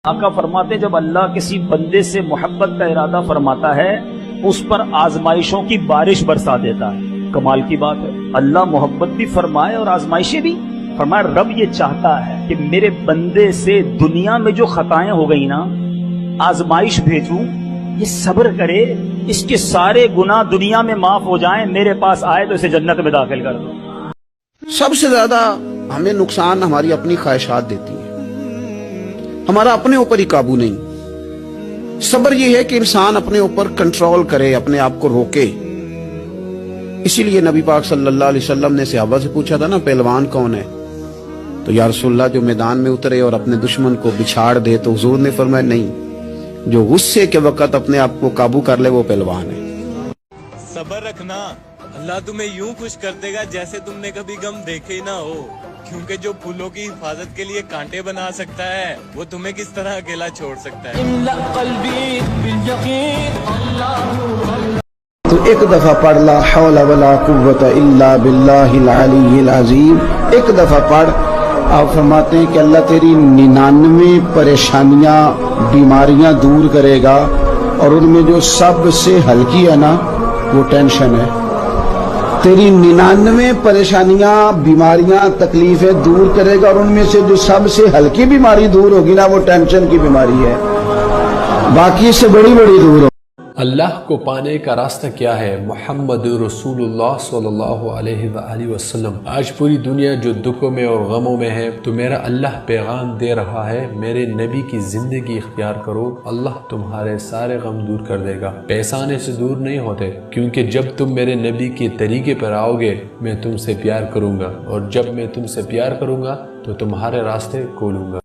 آقا فرماتے جب اللہ کسی بندے سے محبت کا ارادہ فرماتا ہے اس پر آزمائشوں کی بارش برسا دیتا ہے۔ کمال کی بات ہے، اللہ محبت بھی فرمائے اور آزمائشیں بھی فرمائے۔ رب یہ چاہتا ہے کہ میرے بندے سے دنیا میں جو خطائیں ہو گئی نا، آزمائش بھیجوں، یہ صبر کرے، اس کے سارے گناہ دنیا میں معاف ہو جائیں، میرے پاس آئے تو اسے جنت میں داخل کر دو۔ سب سے زیادہ ہمیں نقصان ہماری اپنی خواہشات دیتی ہیں، ہمارا اپنے اوپر ہی قابو نہیں۔ صبر یہ ہے کہ انسان اپنے اوپر کنٹرول کرے، اپنے آپ کو روکے۔ اسی لیے نبی پاک صلی اللہ علیہ وسلم نے صحابہ سے پوچھا تھا نا، پہلوان کون ہے؟ تو یا رسول اللہ جو میدان میں اترے اور اپنے دشمن کو بچھاڑ دے، تو حضور نے فرمایا نہیں، جو غصے کے وقت اپنے آپ کو قابو کر لے وہ پہلوان ہے۔ صبر رکھنا، اللہ تمہیں یوں خوش کر دے گا جیسے تم نے کبھی غم دیکھے ہی نہ ہو، کیونکہ جو پھولوں کی حفاظت کے لیے کانٹے بنا سکتا ہے وہ تمہیں کس طرح اکیلا چھوڑ سکتا ہے۔ تو ایک دفعہ پڑھ لا حول ولا قوت الا باللہ العلی العظیم، ایک دفعہ پڑھ۔ آپ فرماتے ہیں کہ اللہ تیری 99 پریشانیاں بیماریاں دور کرے گا، اور ان میں جو سب سے ہلکی ہے نا وہ ٹینشن ہے۔ تیری 99 پریشانیاں بیماریاں تکلیفیں دور کرے گا، اور ان میں سے جو سب سے ہلکی بیماری دور ہوگی نا وہ ٹینشن کی بیماری ہے، باقی اس سے بڑی بڑی دور ہو۔ اللہ کو پانے کا راستہ کیا ہے؟ محمد رسول اللہ صلی اللہ علیہ وآلہ وسلم۔ آج پوری دنیا جو دکھوں میں اور غموں میں ہے، تو میرا اللہ پیغام دے رہا ہے، میرے نبی کی زندگی اختیار کرو، اللہ تمہارے سارے غم دور کر دے گا۔ پیسے آنے سے دور نہیں ہوتے، کیونکہ جب تم میرے نبی کے طریقے پر آؤ گے میں تم سے پیار کروں گا، اور جب میں تم سے پیار کروں گا تو تمہارے راستے کھولوں گا۔